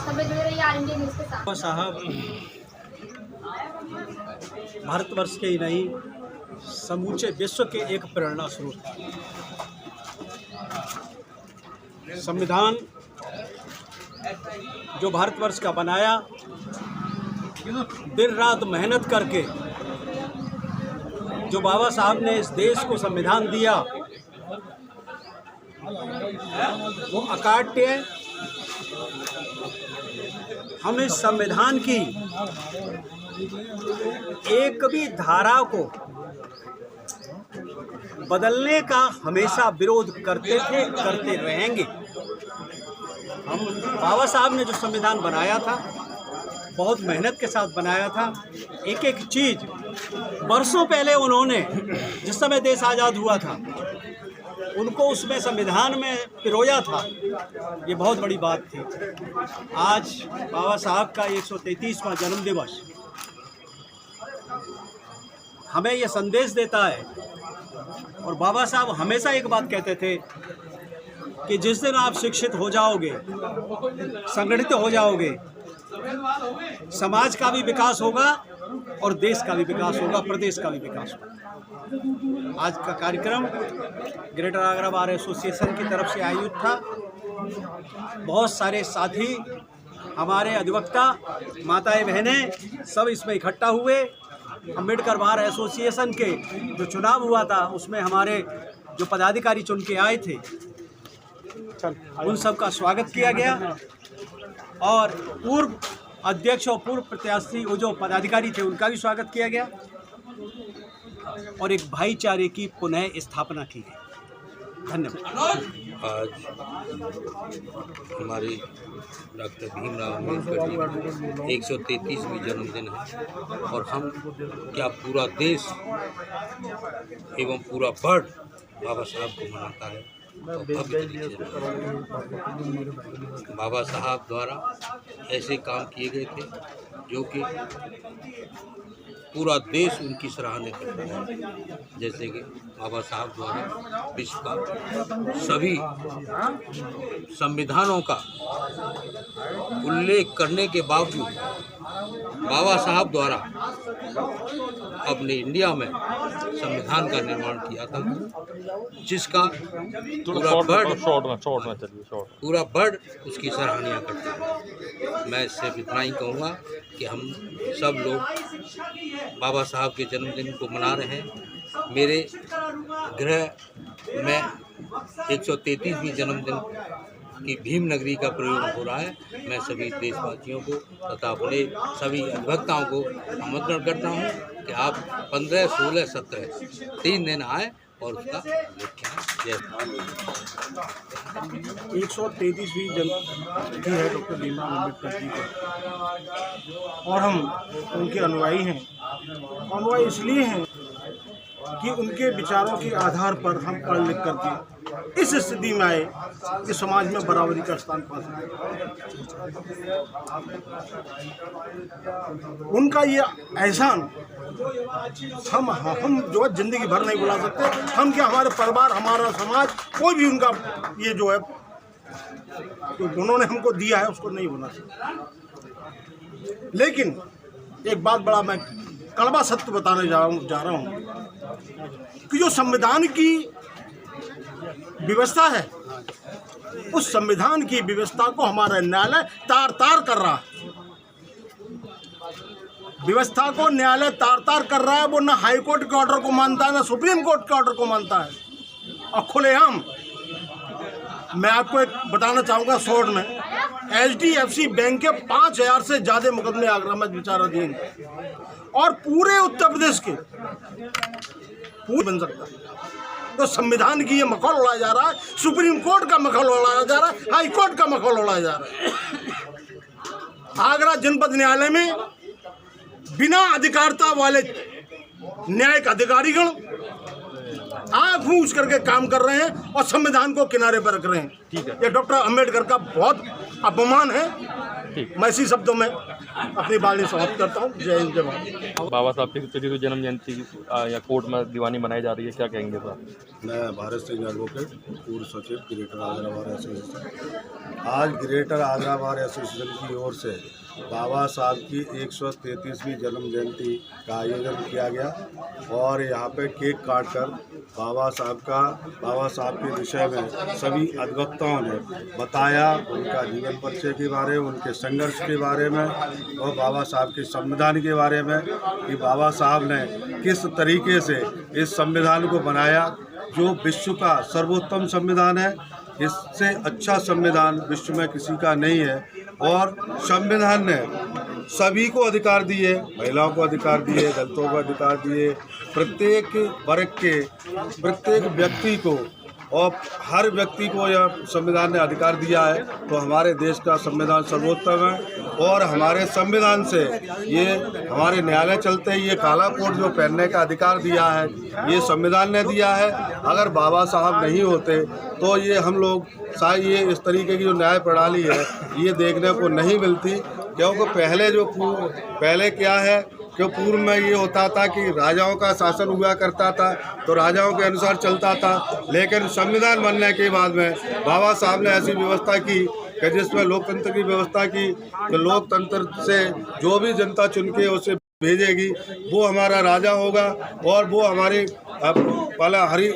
वास्तव में जुड़े रहिए आर इंडिया न्यूज़ के साथ। साहब भारतवर्ष के ही नहीं समूचे विश्व के एक प्रेरणा स्रोत। संविधान जो भारतवर्ष का बनाया, दिन रात मेहनत करके जो बाबा साहब ने इस देश को संविधान दिया, वो अकाट्य। हम इस संविधान की एक भी धारा को बदलने का हमेशा विरोध करते थे, करते रहेंगे। हम बाबा साहब ने जो संविधान बनाया था, बहुत मेहनत के साथ बनाया था। एक एक चीज़ बरसों पहले उन्होंने, जिस समय देश आज़ाद हुआ था, उनको उसमें संविधान में पिरोया था। ये बहुत बड़ी बात थी। आज बाबा साहब का 133वां जन्म दिवस हमें ये संदेश देता है। और बाबा साहब हमेशा एक बात कहते थे कि जिस दिन आप शिक्षित हो जाओगे, संगठित हो जाओगे, समाज का भी विकास होगा और देश का भी विकास होगा, प्रदेश का भी विकास होगा। आज का कार्यक्रम ग्रेटर आगरा बार एसोसिएशन की तरफ से आयोजित था। बहुत सारे साथी, हमारे अधिवक्ता, माताएं, बहनें सब इसमें इकट्ठा हुए। अम्बेडकर बार एसोसिएशन के जो चुनाव हुआ था, उसमें हमारे जो पदाधिकारी चुन के आए थे, उन सब का स्वागत किया गया। और पूर्व अध्यक्ष और पूर्व प्रत्याशी वो जो पदाधिकारी थे, उनका भी स्वागत किया गया। और एक भाईचारे की पुनः स्थापना की गई। धन्यवाद। आज हमारे डॉक्टर भीमराव अम्बेडकर जी का 133वीं जन्मदिन है और हम क्या पूरा देश एवं पूरा वर्ल्ड बाबा साहब को मनाता है। बाबा साहब द्वारा ऐसे काम किए गए थे जो कि पूरा देश उनकी सराहना करता है। जैसे कि बाबा साहब द्वारा विश्व का सभी संविधानों का उल्लेख करने के बावजूद बाबा साहब द्वारा अपने इंडिया में संविधान का निर्माण किया था, जिसका पूरा वर्ल्ड उसकी सराहना करता है। मैं इससे इतना ही कहूँगा कि हम सब लोग बाबा साहब के जन्मदिन को मना रहे हैं। मेरे गृह में 133वीं जन्मदिन की भीम नगरी का प्रयोग हो रहा है। मैं सभी देशवासियों को तथा अपने सभी अधिवक्ताओं को आमंत्रण करता हूं कि आप 15, 16, 17 3 दिन आए और उसका जय 133वीं जयंती है डॉक्टर भीमराव अम्बेडकर जी का, और हम उनके अनुयायी हैं। अनुयायी इसलिए हैं कि उनके विचारों के आधार पर हम पढ़ लिख करके इस स्थिति में आए कि समाज में बराबरी का स्थान पा सके। उनका ये एहसान हम जो है जिंदगी भर नहीं भुला सकते। हम क्या, हमारे परिवार, हमारा समाज, कोई भी उनका ये जो है तो उन्होंने हमको दिया है उसको नहीं भुला सकते। लेकिन एक बात बड़ा मैं कड़वा सत्य बताने जा रहा हूँ कि जो संविधान की व्यवस्था है, उस संविधान की व्यवस्था को हमारा न्यायालय तार तार कर रहा है। व्यवस्था को न्यायालय तार तार कर रहा है। वो ना हाई कोर्ट के ऑर्डर को मानता है, ना सुप्रीम कोर्ट के ऑर्डर को मानता है। और खुलेआम मैं आपको एक बताना चाहूँगा शॉर्ट में, HDFC बैंक के 5000 से ज़्यादा मुकदमे आगरा में विचाराधीन और पूरे उत्तर प्रदेश के पूरे बन सकता है। तो संविधान की ये मखौल उड़ाया जा रहा है, सुप्रीम कोर्ट का मखौल उड़ाया जा रहा है, हाई कोर्ट का मखौल उड़ाया जा रहा है। आगरा जनपद न्यायालय में बिना अधिकारिता वाले न्यायिक अधिकारीगण आँख ऊंच करके काम कर रहे हैं और संविधान को किनारे पर रख रहे हैं। ये डॉक्टर अम्बेडकर का बहुत अपमान है। मैं इसी शब्दों में अपनी वाणी समाप्त करता हूँ। जय हिंद, जय भारत। बाबा साहब की 133वीं जन्म जयंती या कोर्ट में दीवानी मनाई जा रही है, क्या कहेंगे सर? मैं भारत सिंह एडवोकेट, पूर्व सचिव ग्रेटर आगरा बार एसोसिएशन। आज ग्रेटर आगरा बार एसोसिएशन की ओर से बाबा साहब की 133वीं जन्म जयंती का आयोजन किया गया और यहाँ पे केक काटकर बाबा साहब के विषय में सभी अधिवक्ताओं ने बताया, उनका जीवन परिचय के बारे में, उनके संघर्ष के बारे में और बाबा साहब के संविधान के बारे में कि बाबा साहब ने किस तरीके से इस संविधान को बनाया जो विश्व का सर्वोत्तम संविधान है। इससे अच्छा संविधान विश्व में किसी का नहीं है और संविधान ने सभी को अधिकार दिए, महिलाओं को अधिकार दिए, दलितों को अधिकार दिए, प्रत्येक वर्ग के प्रत्येक व्यक्ति को और हर व्यक्ति को यह संविधान ने अधिकार दिया है। तो हमारे देश का संविधान सर्वोत्तम है और हमारे संविधान से ये हमारे न्यायालय चलते हैं। ये काला कोट जो पहनने का अधिकार दिया है ये संविधान ने दिया है। अगर बाबा साहब नहीं होते तो ये हम लोग शायद ये इस तरीके की जो न्याय प्रणाली है ये देखने को नहीं मिलती, क्योंकि पहले क्या है कि पूर्व में ये होता था कि राजाओं का शासन हुआ करता था तो राजाओं के अनुसार चलता था, लेकिन संविधान बनने के बाद में बाबा साहब ने ऐसी व्यवस्था की कि जिसमें लोकतंत्र की व्यवस्था की कि लोकतंत्र से जो भी जनता चुन के उसे भेजेगी वो हमारा राजा होगा और वो हमारी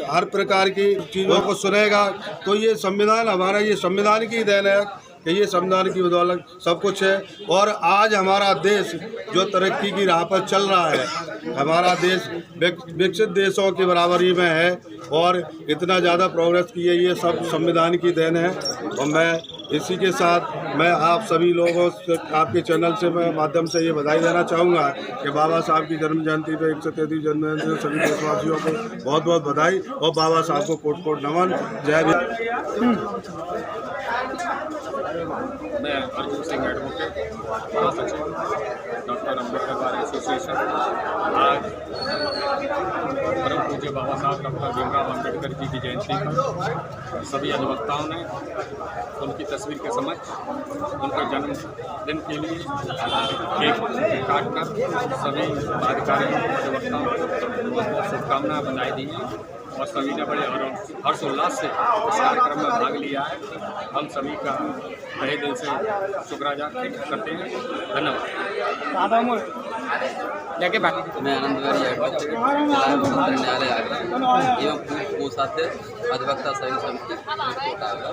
हर प्रकार की चीज़ों को सुनेगा। तो ये संविधान हमारा, ये संविधान की देन है कि ये संविधान की बदौलत सब कुछ है। और आज हमारा देश जो तरक्की की राह पर चल रहा है, हमारा देश विकसित देशों की बराबरी में है और इतना ज़्यादा प्रोग्रेस की है, ये सब संविधान की देन है। और मैं इसी के साथ मैं आप सभी लोगों से, आपके चैनल से मैं माध्यम से ये बधाई देना चाहूँगा कि बाबा साहब की जन्म जयंती पे 133 जन्म जयंती सभी देशवासियों को बहुत बहुत बधाई और बाबा साहब को कोट कोट नमन। जय भीम। मैं अर्जुन सिंह एडवोकेट, महासचिव डॉक्टर अम्बेडकर बार एसोसिएशन। आज परम पूज्य बाबा साहब डॉक्टर भीमराव अम्बेडकर जी की जयंती पर सभी अधिवक्ताओं ने उनकी तस्वीर के समक्ष उनके जन्मदिन के लिए केक काटकर सभी अधिकारियों अधिवक्ताओं को बहुत शुभकामनाएं बधाई दी हैं और सभी ने बड़े हर्षोल्लास से इस कार्यक्रम में भाग लिया है। हम सभी का तहे दिल से शुक्राना करते हैं। धन्यवाद। मैं आनंद विहारी एडवोकेट, जिला न्यायालय आगरा एवं पूर्व कोषाध्यक्ष अधिवक्ता संघ समिति कोर्ट आगरा।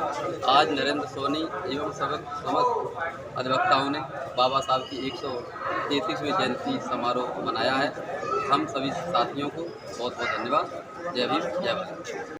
आज नरेंद्र सोनी एवं समस्त अधिवक्ताओं ने बाबा साहब की 133वीं जयंती समारोह मनाया है। हम सभी साथियों को बहुत बहुत धन्यवाद। जय भीम, जय भारत।